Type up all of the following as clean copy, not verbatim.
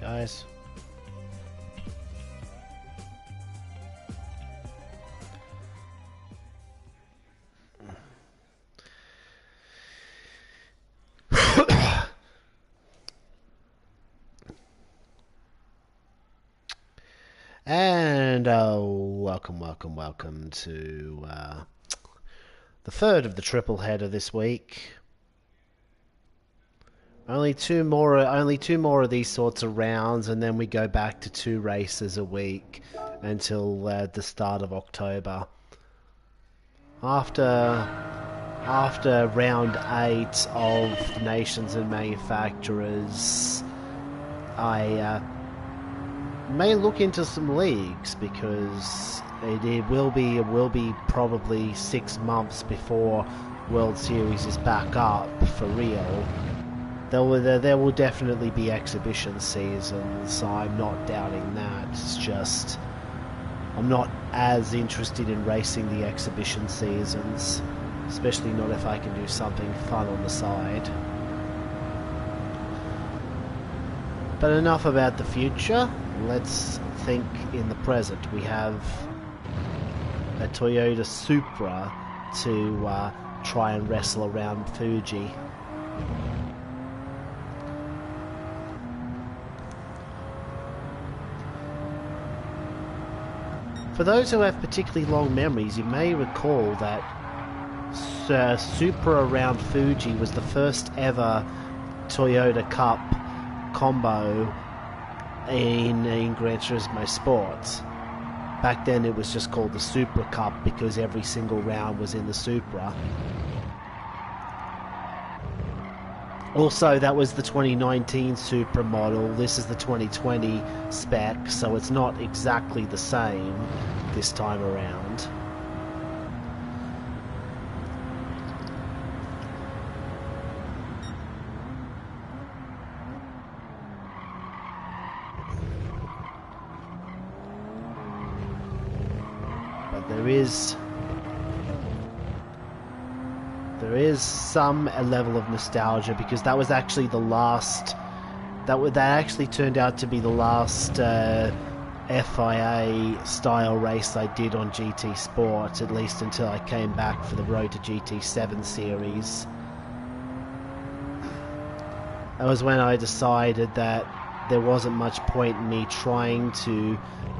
guys. And welcome to the third of the triple header this week. Only two more of these sorts of rounds, and then we go back to 2 races a week until the start of October. After round 8 of Nations and Manufacturers, I may look into some leagues, because it will be probably 6 months before World Series is back up for real. There will definitely be exhibition seasons, so I'm not doubting that. It's just I'm not as interested in racing the exhibition seasons, especially not if I can do something fun on the side. But enough about the future. Let's think in the present. We have a Toyota Supra to try and wrestle around Fuji. For those who have particularly long memories, you may recall that Supra around Fuji was the first ever Toyota Cup combo in Gran Turismo Sports. Back then it was just called the Supra Cup because every single round was in the Supra. Also, that was the 2019 Supra model. This is the 2020 spec, so it's not exactly the same this time around. But there is some level of nostalgia, because that was actually the last. That actually turned out to be the last FIA style race I did on GT Sport, at least until I came back for the Road to GT7 series. That was when I decided that there wasn't much point in me trying to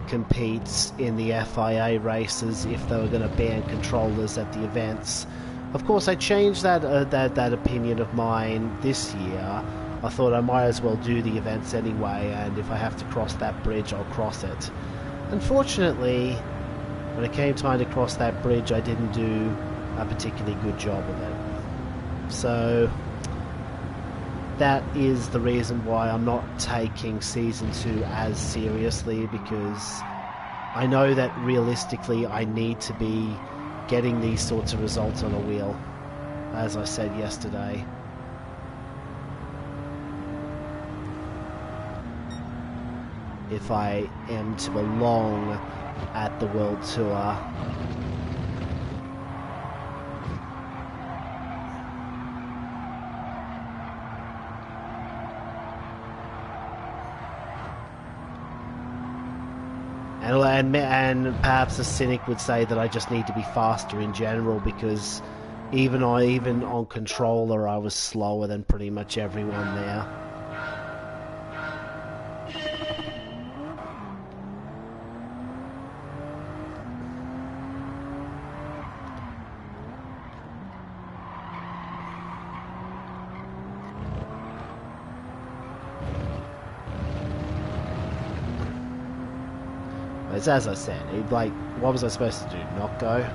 compete in the FIA races if they were going to ban controllers at the events. Of course, I changed that opinion of mine this year. I thought I might as well do the events anyway, and if I have to cross that bridge, I'll cross it. Unfortunately, when it came time to cross that bridge, I didn't do a particularly good job of it. So that is the reason why I'm not taking Season 2 as seriously, because I know that realistically I need to be getting these sorts of results on a wheel, as I said yesterday. If I am to belong at the World Tour. And perhaps a cynic would say that I just need to be faster in general, because even on controller I was slower than pretty much everyone there. As I said, what was I supposed to do? Not go?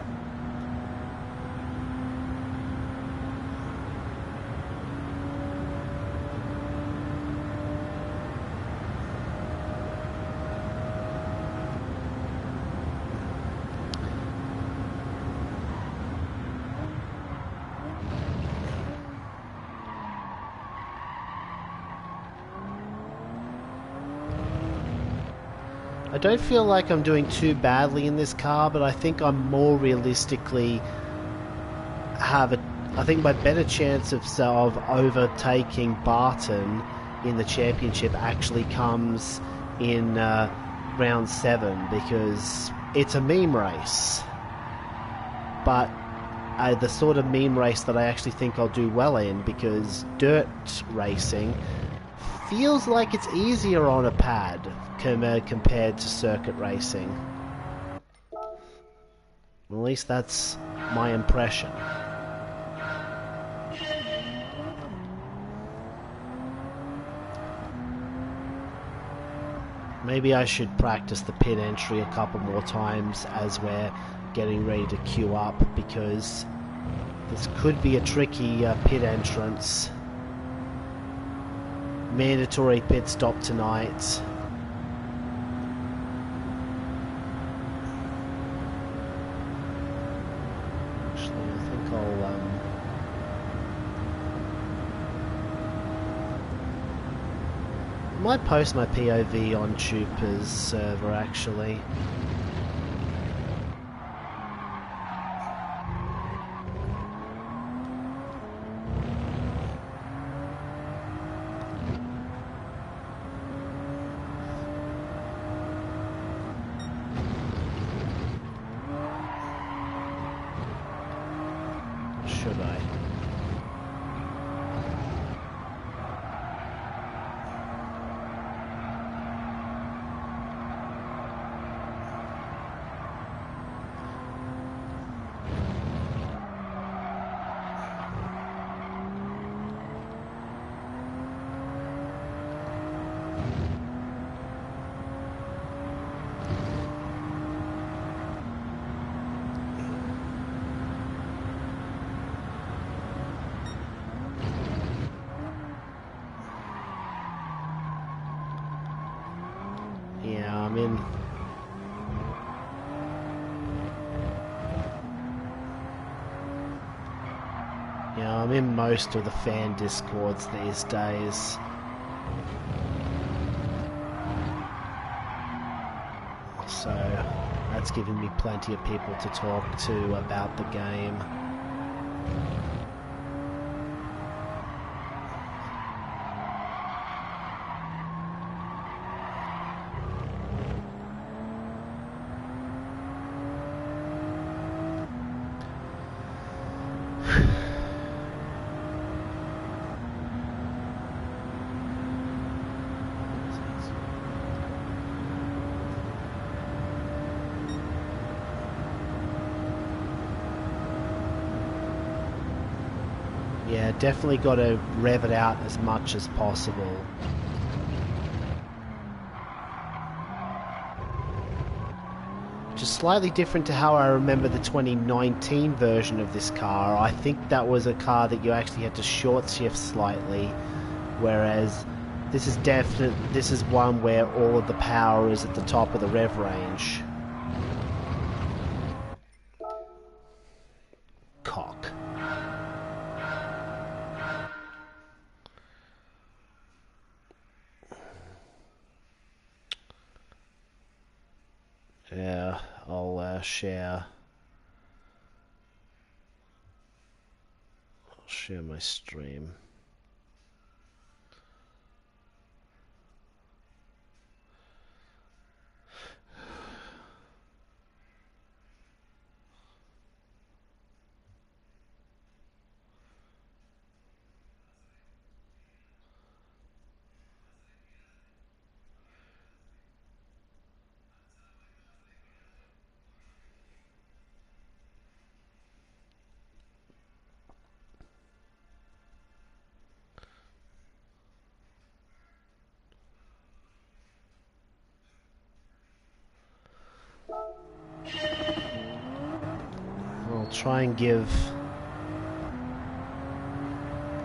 I don't feel like I'm doing too badly in this car, but I think I'm more realistically I think my better chance of overtaking Barton in the championship actually comes in round 7, because it's a meme race. But the sort of meme race that I actually think I'll do well in, because dirt racing feels like it's easier on a pad compared to circuit racing. At least that's my impression. Maybe I should practice the pit entry a couple more times as we're getting ready to queue up, because this could be a tricky pit entrance. Mandatory pit stop tonight. Actually, I think I'll I might post my POV on Supra's server actually. Should I? Yeah, I'm in. Yeah, I'm in most of the fan discords these days. So that's giving me plenty of people to talk to about the game. Yeah, definitely got to rev it out as much as possible. Which is slightly different to how I remember the 2019 version of this car. I think that was a car that you actually had to short shift slightly, whereas this is one where all of the power is at the top of the rev range. Cock. Yeah, I'll share my stream. I'll try and give...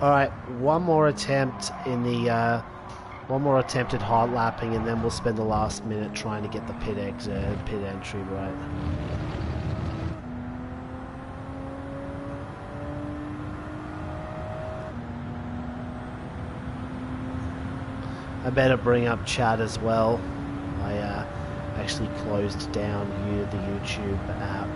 Alright, one more attempt in the... one more attempt at hard lapping, and then we'll spend the last minute trying to get the pit entry right. I better bring up chat as well. I actually closed down the YouTube app.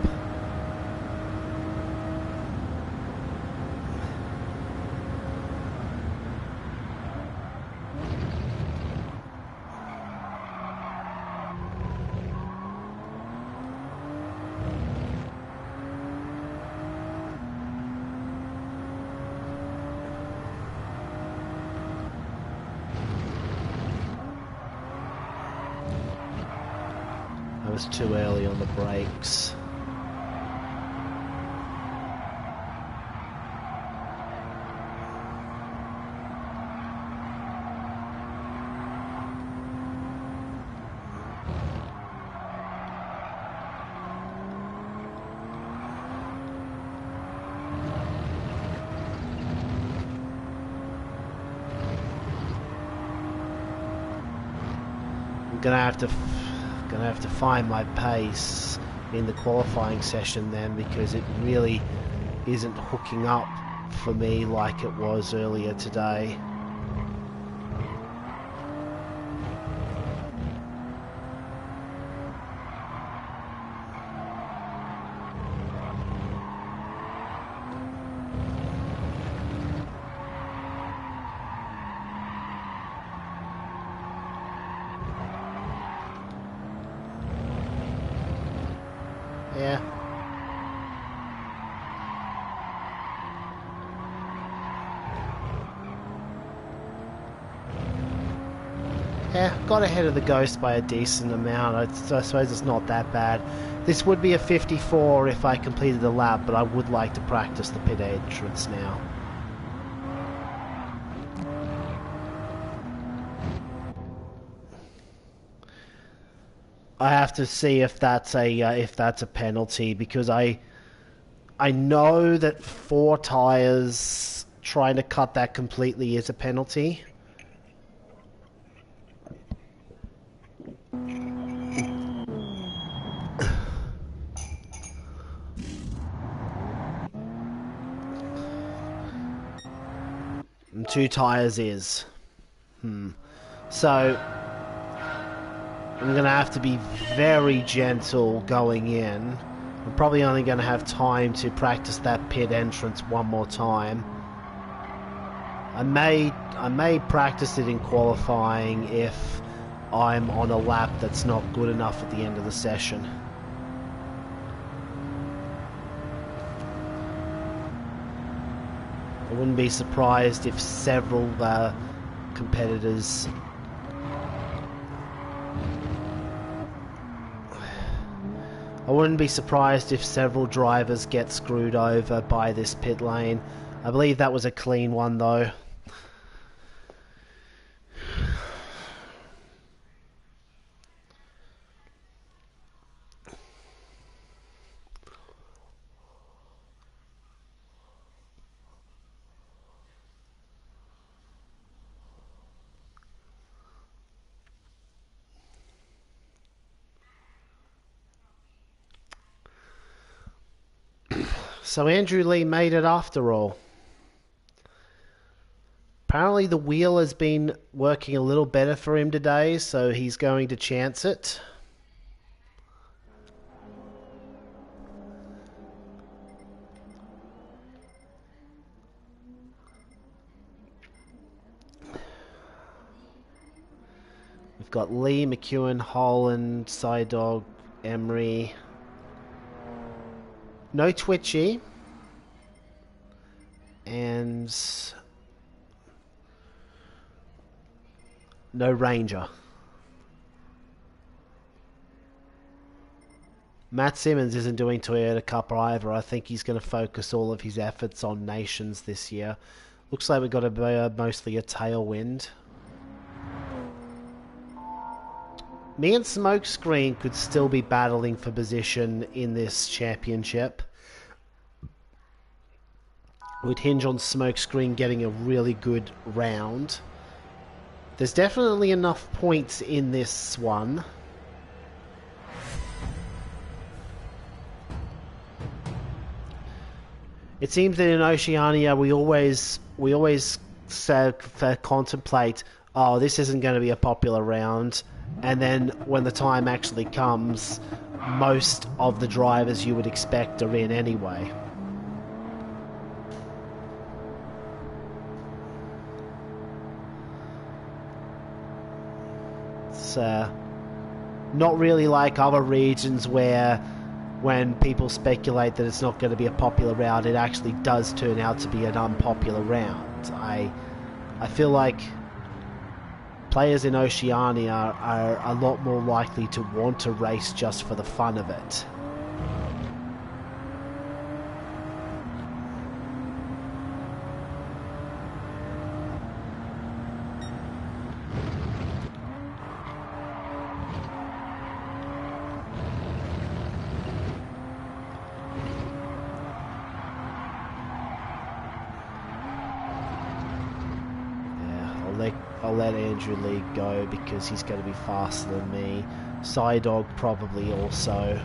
was too early on the brakes. Gonna have to find my pace in the qualifying session then, because it really isn't hooking up for me like it was earlier today. Yeah. Yeah, got ahead of the Ghost by a decent amount. I suppose it's not that bad. This would be a 54 if I completed the lap, but I would like to practice the pit entrance now. I have to see if that's a penalty, because I know that 4 tyres trying to cut that completely is a penalty. And 2 tyres is. So I'm going to have to be very gentle going in. I'm probably only going to have time to practice that pit entrance one more time. I may practice it in qualifying if I'm on a lap that's not good enough at the end of the session. I wouldn't be surprised if several competitors drivers get screwed over by this pit lane. I believe that was a clean one though. So Andrew Lee made it after all. Apparently the wheel has been working a little better for him today, so he's going to chance it. We've got Lee, McEwen, Holland, Sidog, Emery. No Twitchy. And no Ranger. Matt Simmons isn't doing Toyota Cup either. I think he's going to focus all of his efforts on Nations this year. Looks like we've got mostly a tailwind. Me and Smokescreen could still be battling for position in this championship. Would hinge on Smokescreen getting a really good round. There's definitely enough points in this one. It seems that in Oceania we always contemplate, oh, this isn't going to be a popular round. And then when the time actually comes, most of the drivers you would expect are in anyway. It's not really like other regions where when people speculate that it's not going to be a popular round, it actually does turn out to be an unpopular round. I feel like players in Oceania are a lot more likely to want to race just for the fun of it. I'll let Andrew Lee go because he's going to be faster than me. Psydog probably also.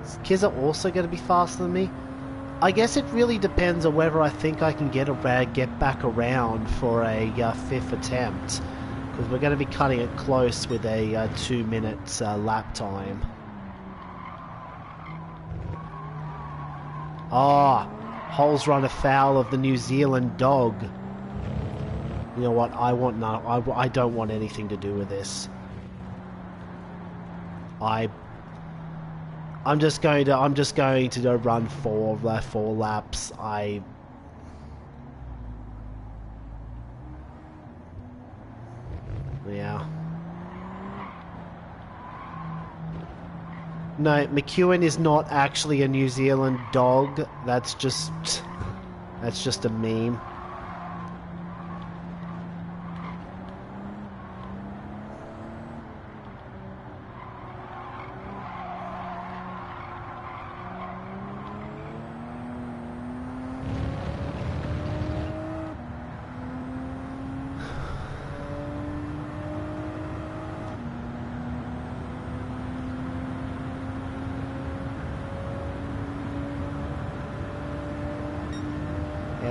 Is Kizza also going to be faster than me? I guess it really depends on whether I think I can get back around for a fifth attempt, because we're going to be cutting it close with a 2 minute lap time. Ah, Hole's run afoul of the New Zealand dog. You know what? I don't want anything to do with this. I'm just going to run four laps. Yeah. No, McEwen is not actually a New Zealand dog. That's just a meme.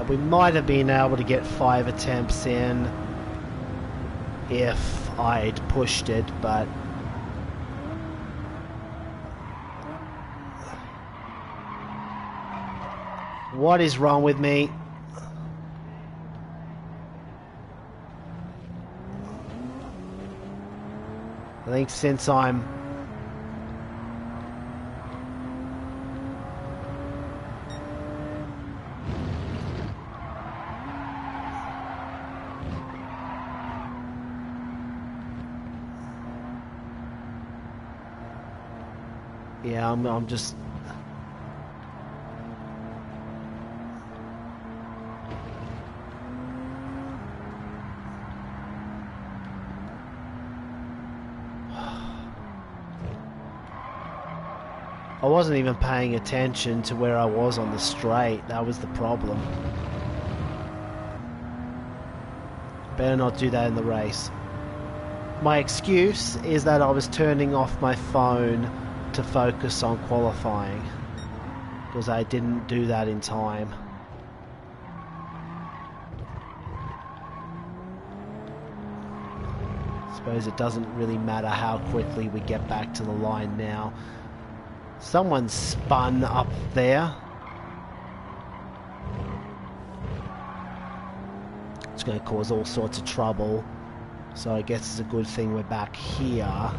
We might have been able to get 5 attempts in if I'd pushed it, but what is wrong with me? I think since I'm I'm just I wasn't even paying attention to where I was on the straight. That was the problem. Better not do that in the race. My excuse is that I was turning off my phone to focus on qualifying, because I didn't do that in time. I suppose it doesn't really matter how quickly we get back to the line now. Someone spun up there. It's going to cause all sorts of trouble, so I guess it's a good thing we're back here.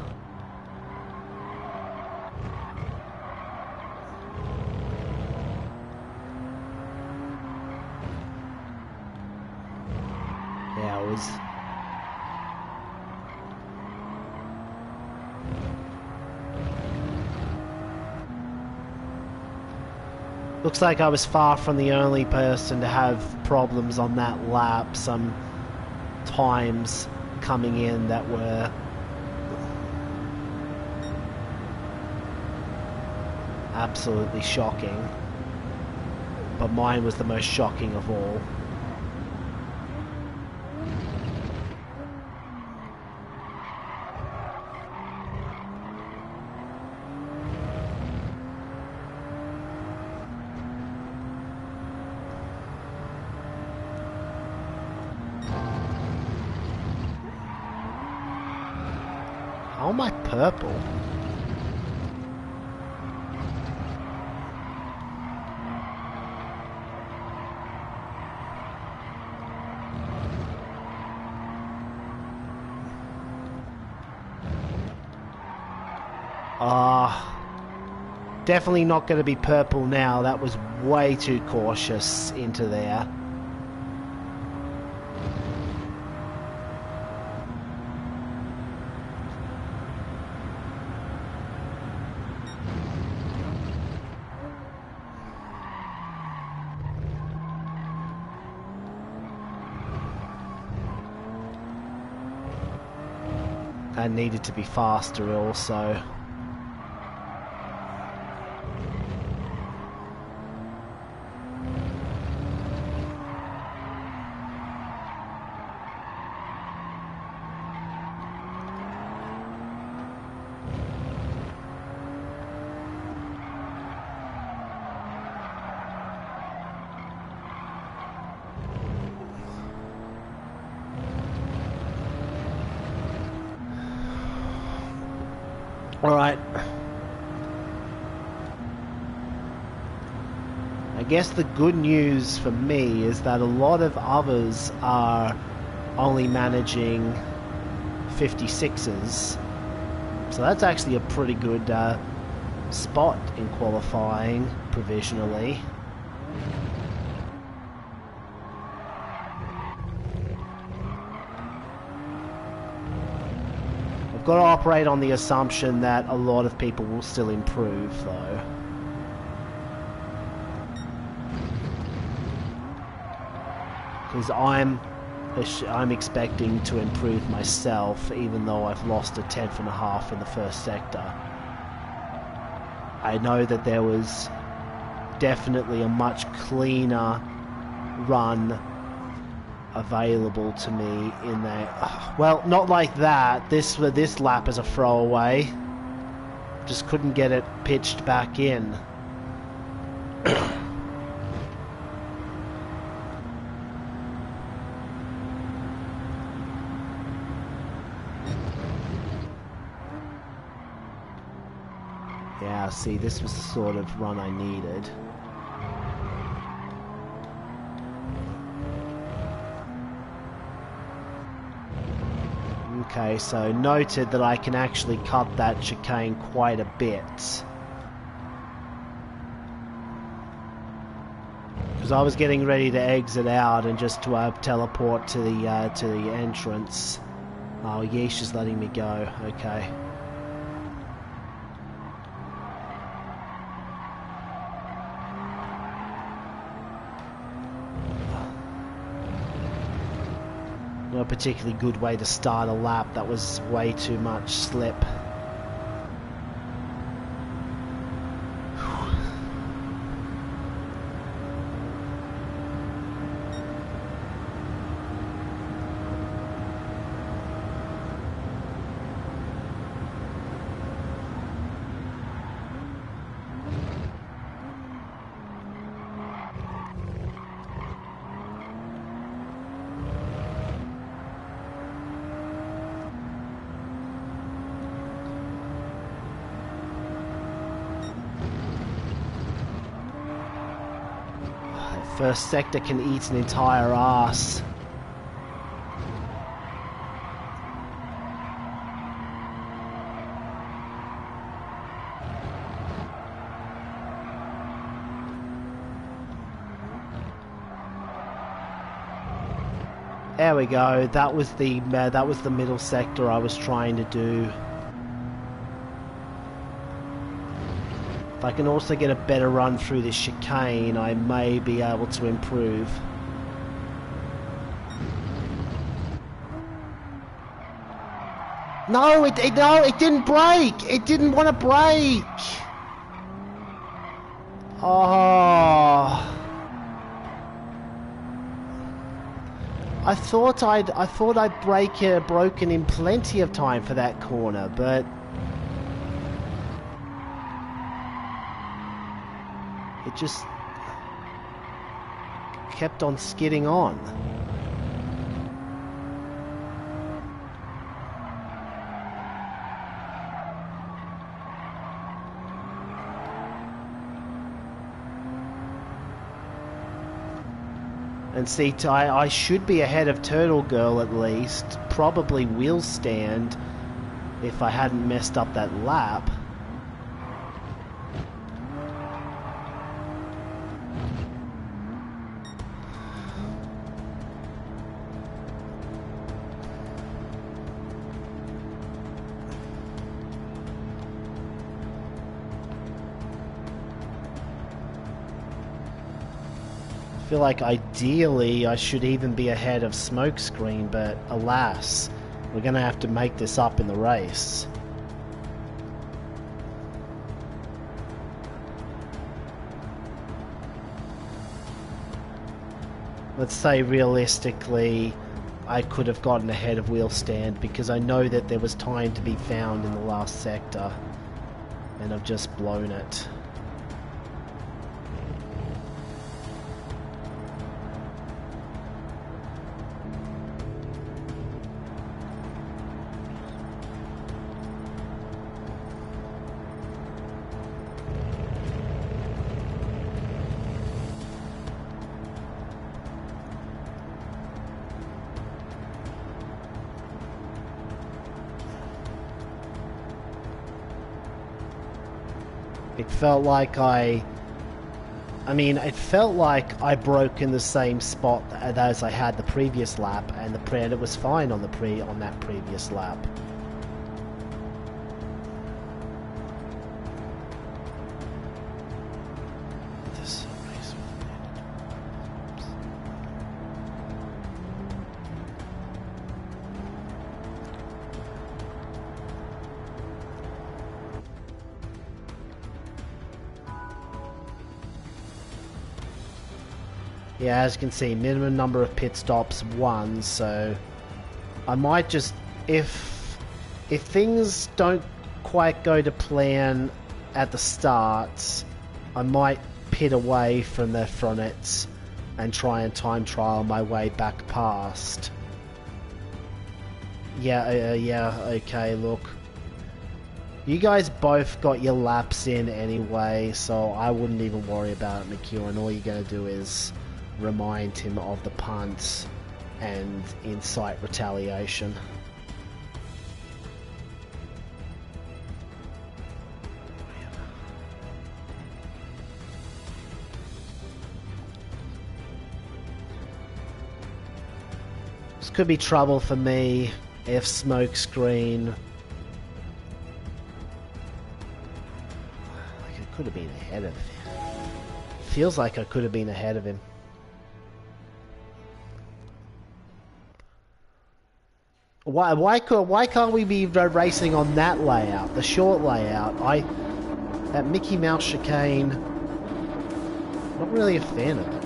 Looks like I was far from the only person to have problems on that lap. Some times coming in that were absolutely shocking, but mine was the most shocking of all. How am I purple? Definitely not going to be purple now. That was way too cautious into there. I needed to be faster also. Alright. I guess the good news for me is that a lot of others are only managing 56s. So that's actually a pretty good spot in qualifying provisionally. I've got to operate on the assumption that a lot of people will still improve, though. Because I'm expecting to improve myself, even though I've lost a tenth and a half in the first sector. I know that there was definitely a much cleaner run available to me in there. Well, not like that. This lap is a throwaway. Just couldn't get it pitched back in. Yeah, see, this was the sort of run I needed. Okay, so noted that I can actually cut that chicane quite a bit. Because I was getting ready to exit out and just to teleport to the entrance. Oh, yeesh is letting me go. Okay. Not a particularly good way to start a lap. That was way too much slip. First sector can eat an entire ass. There we go. That was the middle sector I was trying to do. If I can also get a better run through this chicane, I may be able to improve. No, it didn't brake. It didn't want to brake. Oh. I thought I'd broken in plenty of time for that corner, but it just kept on skidding on. And see, I should be ahead of Turtle Girl at least. Probably will stand if I hadn't messed up that lap. feel like ideally I should even be ahead of Smokescreen, but alas, we're going to have to make this up in the race. Let's say realistically I could have gotten ahead of Wheelstand because I know that there was time to be found in the last sector and I've just blown it. It felt like it felt like I broke in the same spot as I had the previous lap, and it was fine on that previous lap. Yeah, as you can see, minimum number of pit stops 1, so I might just, if things don't quite go to plan at the start, I might pit away from the fronets and try and time trial my way back past. Yeah, okay, look. You guys both got your laps in anyway, so I wouldn't even worry about it, McEwen. All you're going to do is remind him of the punt and incite retaliation. This could be trouble for me if Smokescreen... Like, I could have been ahead of him. Feels like I could have been ahead of him. Why can't we be racing on that layout, the short layout? That Mickey Mouse chicane, not really a fan of it.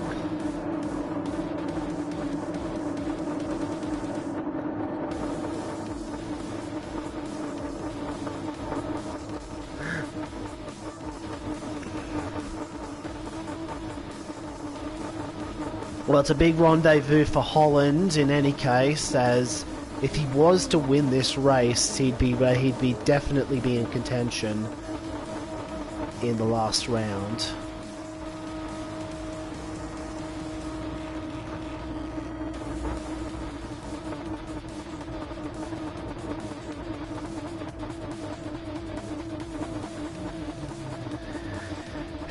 Well, it's a big rendezvous for Holland in any case, as if he was to win this race, he'd be definitely be in contention in the last round.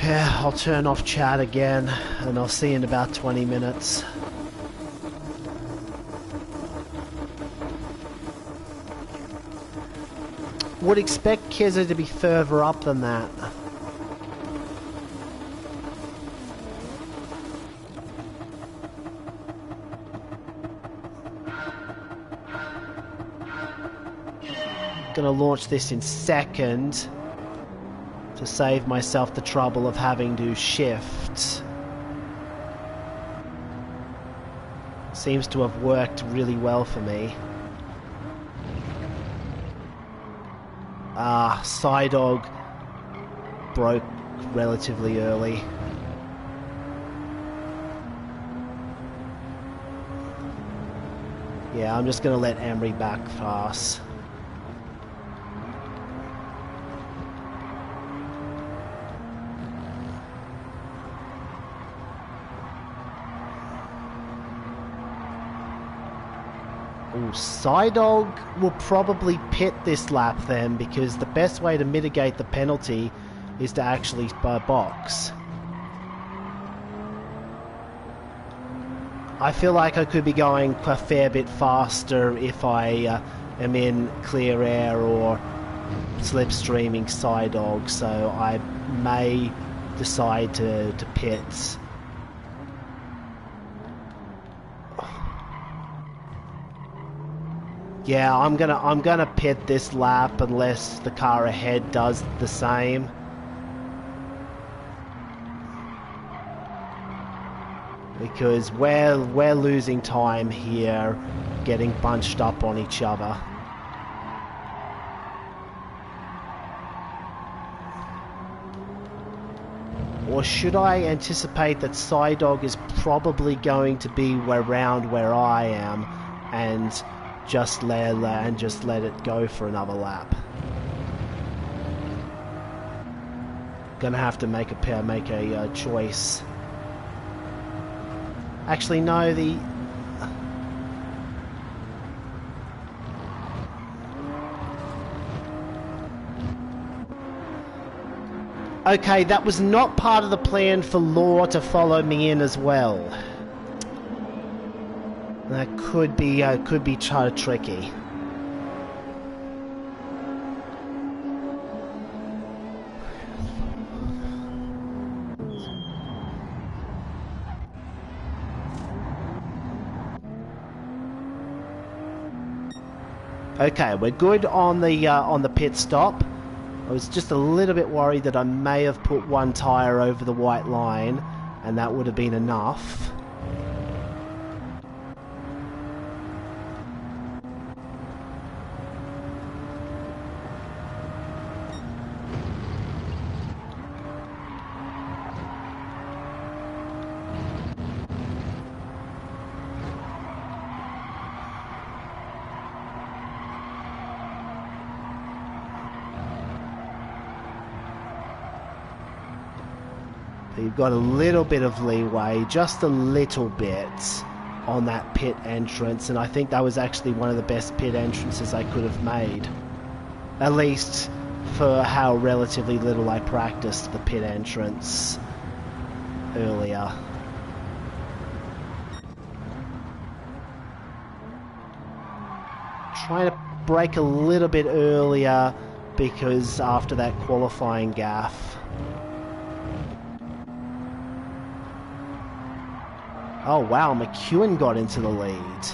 Yeah, I'll turn off chat again, and I'll see you in about 20 minutes. Would expect Keza to be further up than that. Gonna launch this in second to save myself the trouble of having to shift. Seems to have worked really well for me. Psydog broke relatively early. Yeah, I'm just going to let Emery back pass. Psydog will probably pit this lap then, because the best way to mitigate the penalty is to actually box. I feel like I could be going a fair bit faster if I am in clear air or slipstreaming Psydog, so I may decide to pit. Yeah, I'm gonna pit this lap unless the car ahead does the same. Because we're losing time here, getting bunched up on each other. Or should I anticipate that Psydog is probably going to be around where I am and just let it go for another lap? Gonna have to make a choice. Actually, no, okay, that was not part of the plan for Law to follow me in as well. That could be kind of tricky. Okay, we're good on the pit stop. I was just a little bit worried that I may have put one tyre over the white line, and that would have been enough. You've got a little bit of leeway, just a little bit, on that pit entrance, and I think that was actually one of the best pit entrances I could have made. At least for how relatively little I practiced the pit entrance earlier. Trying to brake a little bit earlier because after that qualifying gaffe. Oh wow, McEwen got into the lead.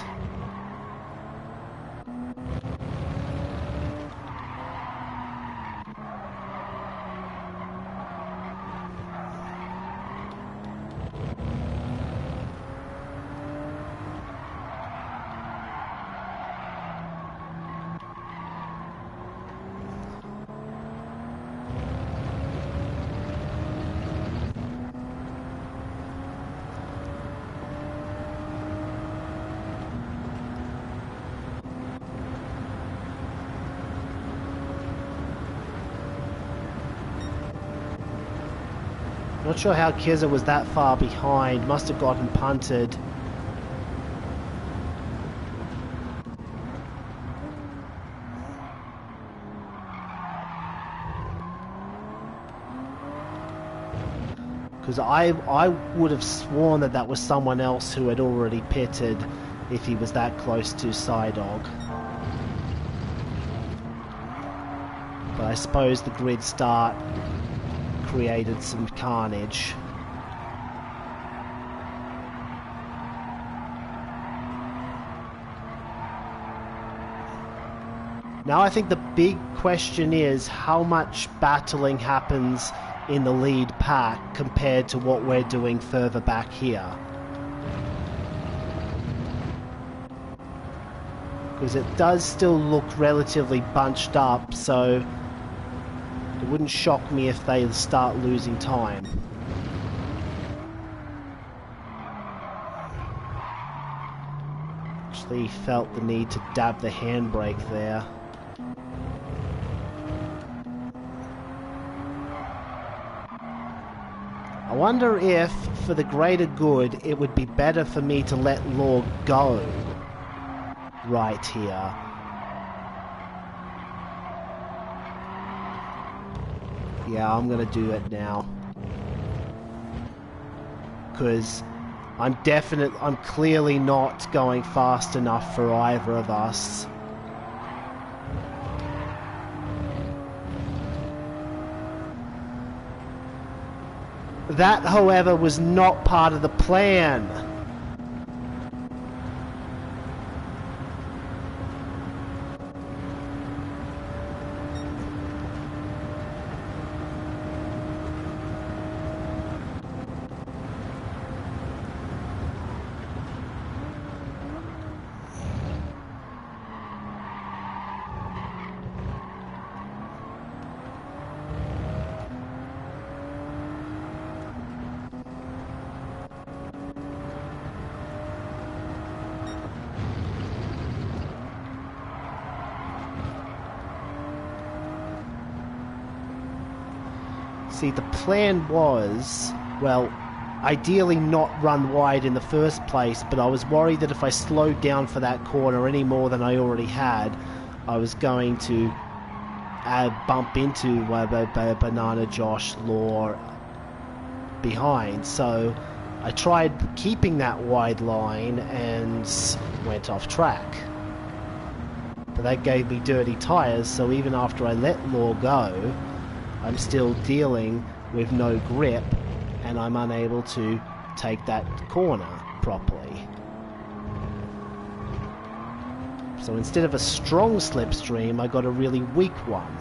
Not sure how Kizza was that far behind. Must have gotten punted. Because I would have sworn that that was someone else who had already pitted if he was that close to Psydog. But I suppose the grid start created some carnage. Now I think the big question is how much battling happens in the lead pack compared to what we're doing further back here. Because it does still look relatively bunched up, so it wouldn't shock me if they start losing time. Actually felt the need to dab the handbrake there. I wonder if, for the greater good, it would be better for me to let Law go right here. Yeah, I'm gonna do it now. Because I'm clearly not going fast enough for either of us. That, however, was not part of the plan. See, the plan was, well, ideally not run wide in the first place, but I was worried that if I slowed down for that corner any more than I already had, I was going to bump into Banana Josh Law behind. So I tried keeping that wide line and went off track. But that gave me dirty tyres, so even after I let Law go, I'm still dealing with no grip and I'm unable to take that corner properly. So instead of a strong slipstream, I got a really weak one.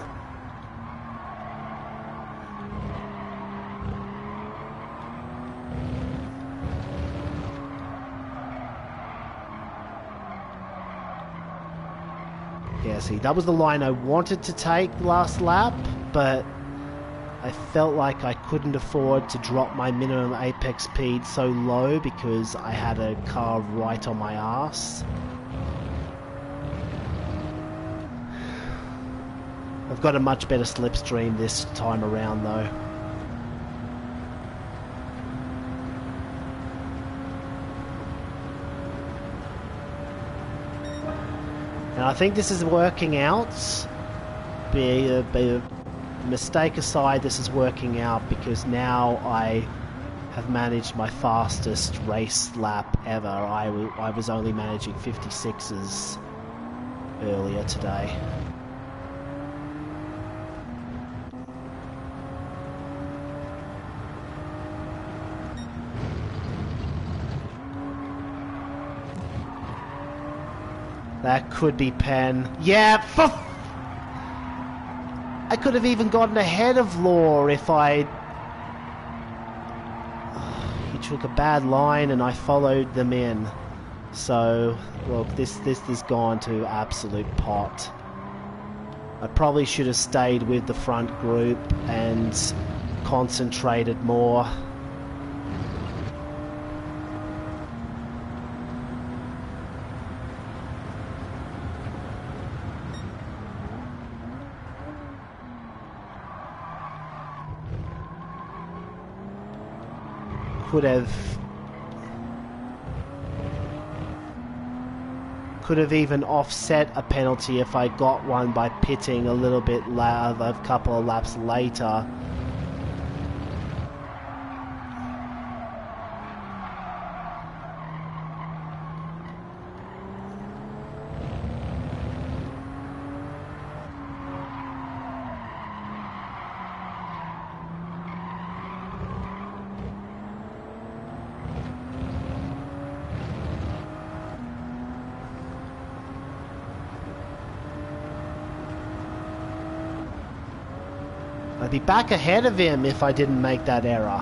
Yeah, see, that was the line I wanted to take last lap, but I felt like I couldn't afford to drop my minimum apex speed so low because I had a car right on my ass. I've got a much better slipstream this time around though. And I think this is working out. Be a mistake aside, this is working out because now I have managed my fastest race lap ever. I was only managing 56s earlier today. That could be Penn. Yeah, I could have even gotten ahead of Law if I... He took a bad line and I followed them in. So, look, this has gone to absolute pot. I probably should have stayed with the front group and concentrated more. Could have even offset a penalty if I got one by pitting a little bit a couple of laps later. I'd be back ahead of him if I didn't make that error.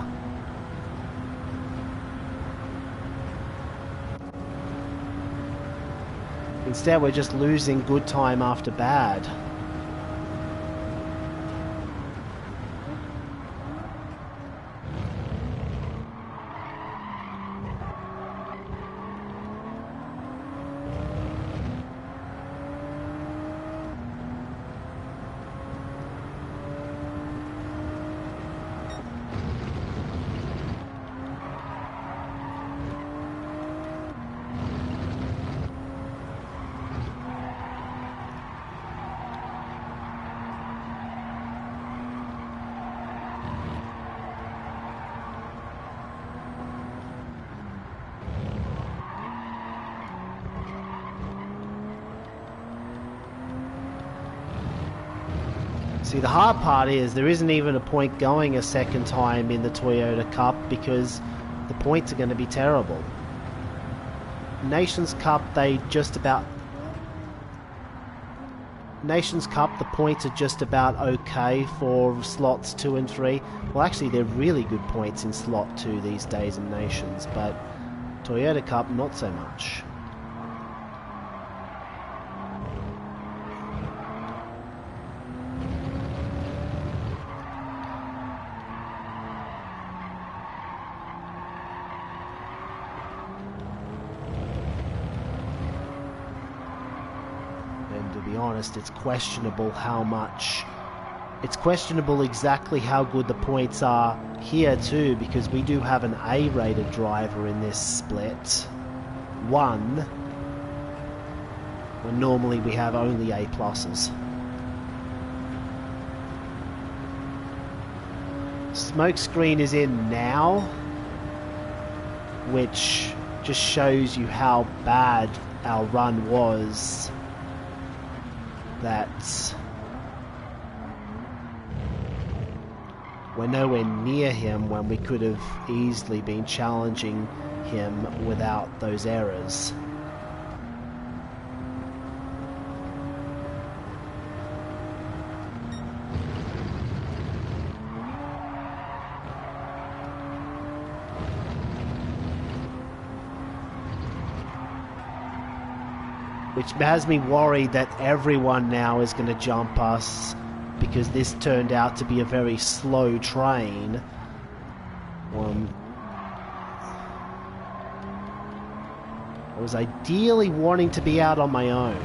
Instead, we're just losing good time after bad. See, the hard part is there isn't even a point going a second time in the Toyota Cup because the points are going to be terrible. Nations Cup, the points are just about okay for slots 2 and 3. Well, actually, they're really good points in slot 2 these days in Nations, but Toyota Cup, not so much. It's questionable how much It's questionable exactly how good the points are here too, because we do have an A-rated driver in this split. One, when normally we have only A pluses. Smoke screen is in now, which just shows you how bad our run was. That we're nowhere near him when we could have easily been challenging him without those errors. Which has me worried that everyone now is going to jump us, because this turned out to be a very slow train. I was ideally wanting to be out on my own.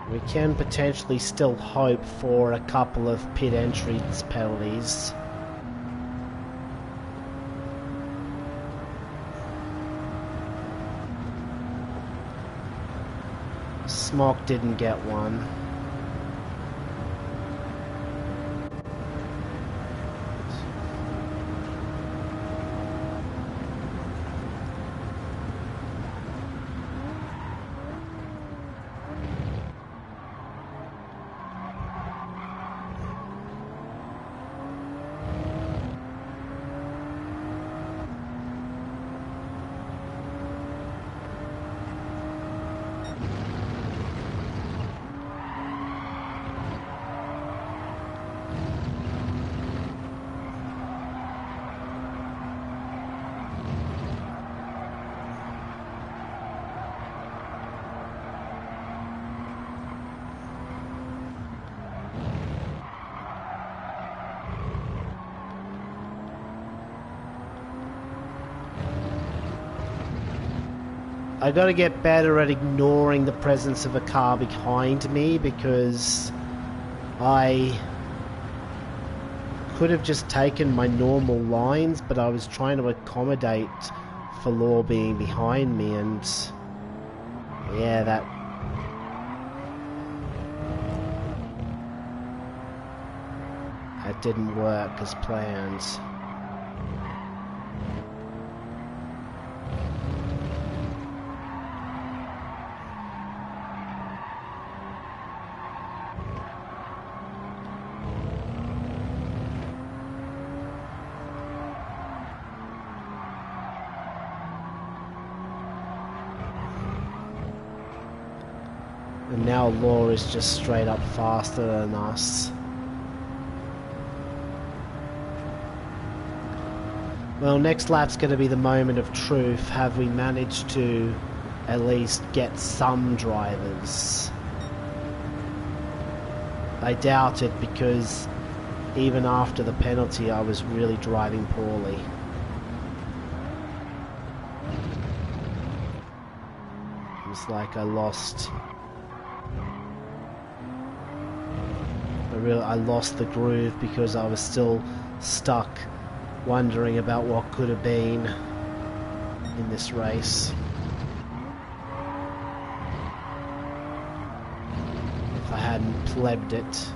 We can potentially still hope for a couple of pit entries penalties. Smock didn't get one. I gotta get better at ignoring the presence of a car behind me, because I could have just taken my normal lines, but I was trying to accommodate for Law being behind me, and yeah, that didn't work as planned. And now Law is just straight up faster than us. Well, next lap's going to be the moment of truth. Have we managed to at least get some drivers? I doubt it, because even after the penalty I was really driving poorly. It's like I lost... I lost the groove, because I was still stuck wondering about what could have been in this race. If I hadn't plebbed it.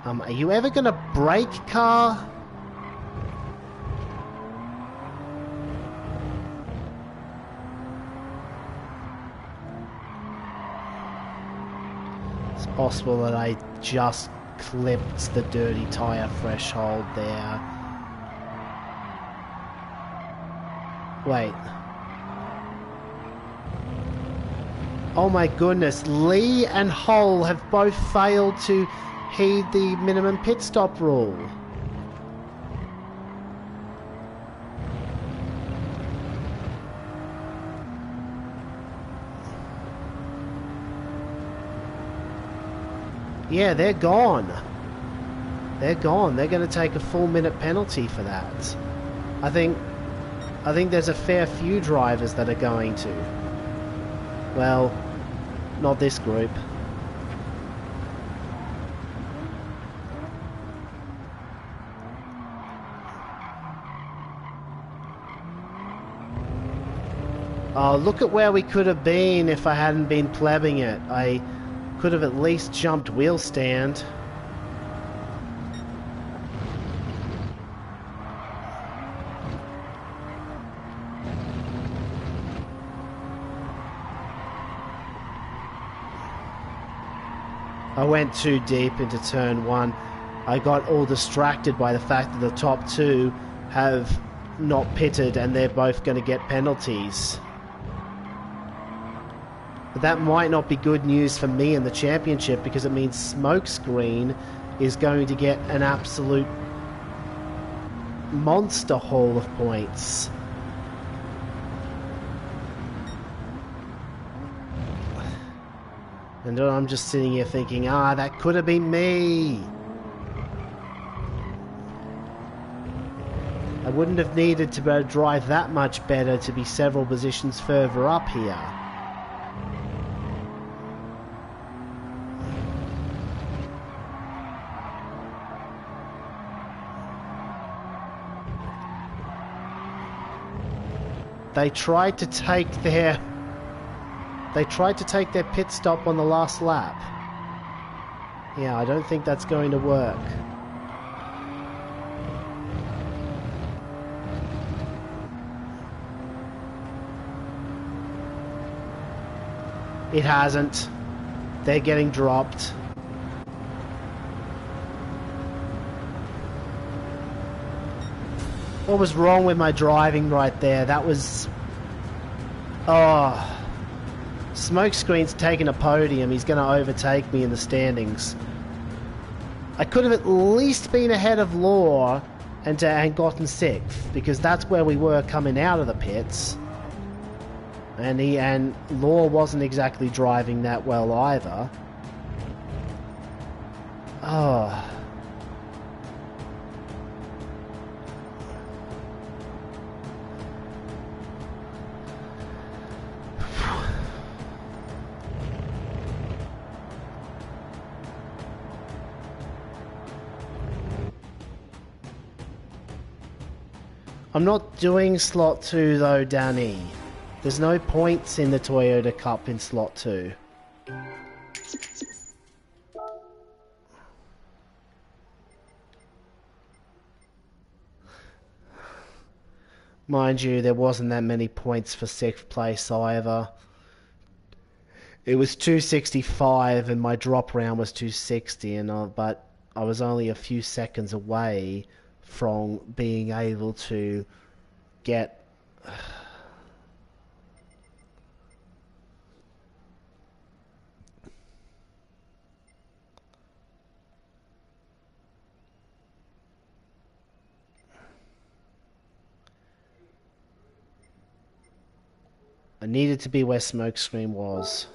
Are you ever gonna brake, car? It's possible that I just clipped the dirty tyre threshold there. Wait. Oh my goodness, Lee and Hull have both failed to heed the minimum pit stop rule. Yeah, they're gone. They're gone. They're going to take a full minute penalty for that. I think there's a fair few drivers that are going to. Well, not this group. Oh, look at where we could have been if I hadn't been plebbing it. I could have at least jumped wheel stand. I went too deep into turn one. I got all distracted by the fact that the top two have not pitted and they're both going to get penalties. But that might not be good news for me in the championship, because it means Smokescreen is going to get an absolute monster haul of points. And I'm just sitting here thinking, that could have been me. I wouldn't have needed to drive that much better to be several positions further up here. They tried to take their pit stop on the last lap. Yeah, I don't think that's going to work. It hasn't. They're getting dropped. What was wrong with my driving right there? That was... Oh... Smokescreen's taking a podium. He's going to overtake me in the standings. I could have at least been ahead of Law and gotten 6th, because that's where we were coming out of the pits. And Law wasn't exactly driving that well either. Oh. I'm not doing slot 2 though, Danny. There's no points in the Toyota Cup in slot 2. Mind you, there wasn't that many points for 6th place either. It was 265 and my drop round was 260, but I was only a few seconds away from being able to get... I needed to be where Smokescreen was.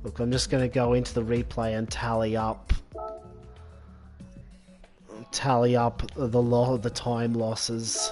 Look, I'm just going to go into the replay and tally up the time losses.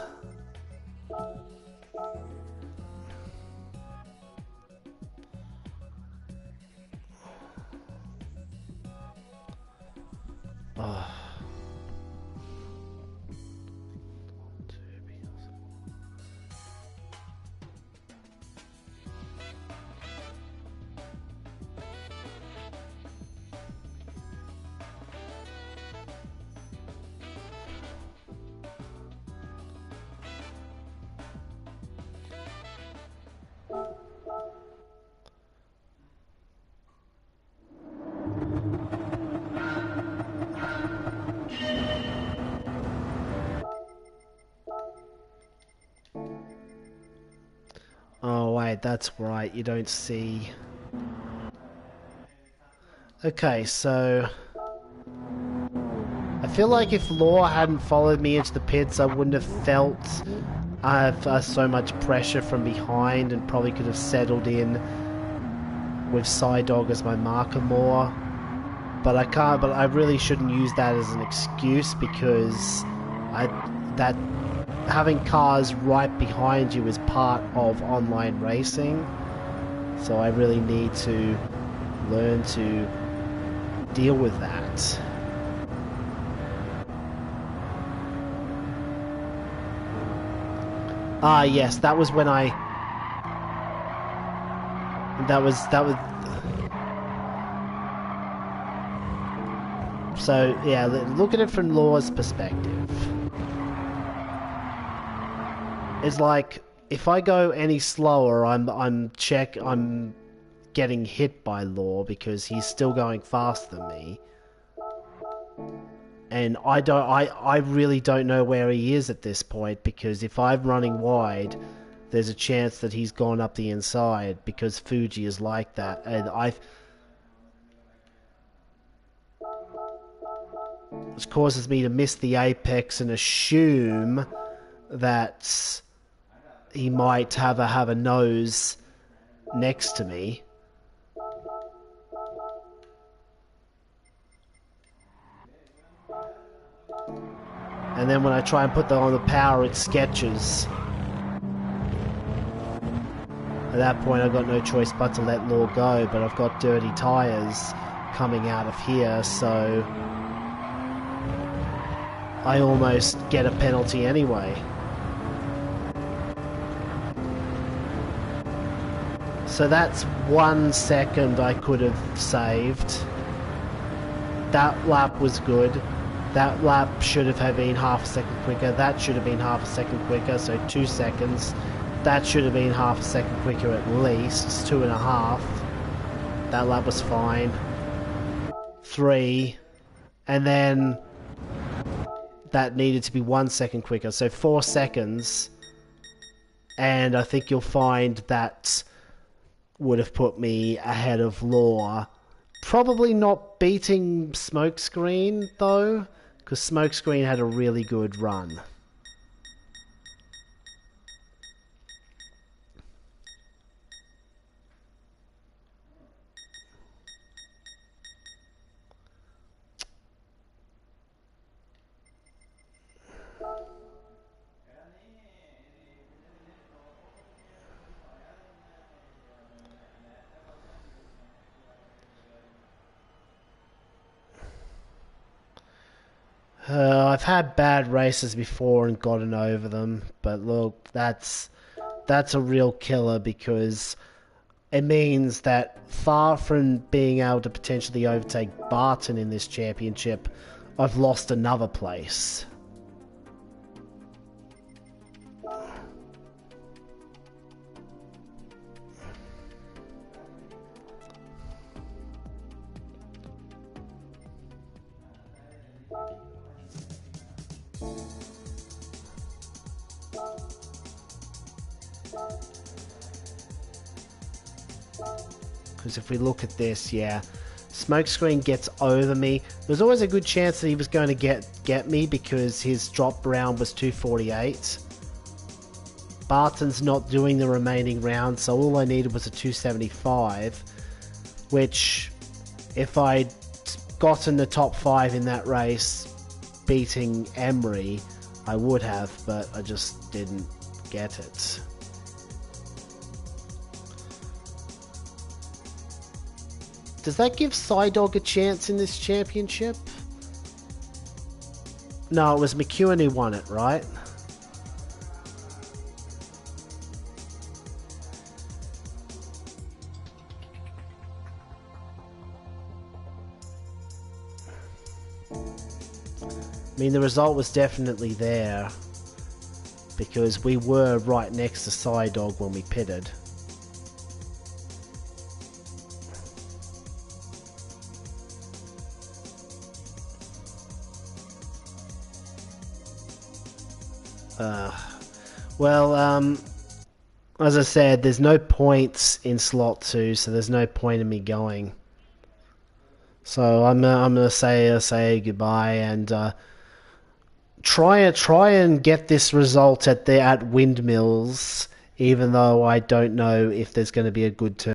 that's right. You don't see... Okay, so... I feel like if Law hadn't followed me into the pits, I wouldn't have felt so much pressure from behind and probably could have settled in with Psydog as my marker more. But I can't. But I really shouldn't use that as an excuse, because that having cars right behind you is part of online racing. So I really need to learn to deal with that. Ah, yes, that was when I... That was... So, yeah, look at it from Law's perspective. It's like, if I go any slower, I'm getting hit by Law because he's still going faster than me. And I really don't know where he is at this point, because if I'm running wide, there's a chance that he's gone up the inside, because Fuji is like that. And which causes me to miss the apex and assume that he might have a nose next to me. And then when I try and put that on the power, it sketches. At that point, I've got no choice but to let Law go, but I've got dirty tyres coming out of here, so I almost get a penalty anyway. So that's 1 second I could have saved. That lap was good. That lap should have been half a second quicker. That should have been half a second quicker, so 2 seconds. That should have been half a second quicker at least. It's 2.5. That lap was fine. 3. And then that needed to be 1 second quicker, so 4 seconds. And I think you'll find that would have put me ahead of Law. Probably not beating Smokescreen, though, because Smokescreen had a really good run. I've had bad races before and gotten over them, but look, that's a real killer, because it means that far from being able to potentially overtake Barton in this championship, I've lost another place. Because if we look at this, yeah, Smokescreen gets over me. There's always a good chance that he was going to get me, because his drop round was 248. Barton's not doing the remaining round, so all I needed was a 275, which, if I'd gotten the top 5 in that race, beating Emery, I would have, but I just didn't get it. Does that give Psydog a chance in this championship? No, it was McEwen who won it, right? I mean, the result was definitely there, because we were right next to Psydog when we pitted. As I said, there's no points in slot 2, so there's no point in me going. So I'm gonna say goodbye and try and get this result at Windmills, even though I don't know if there's going to be a good turn.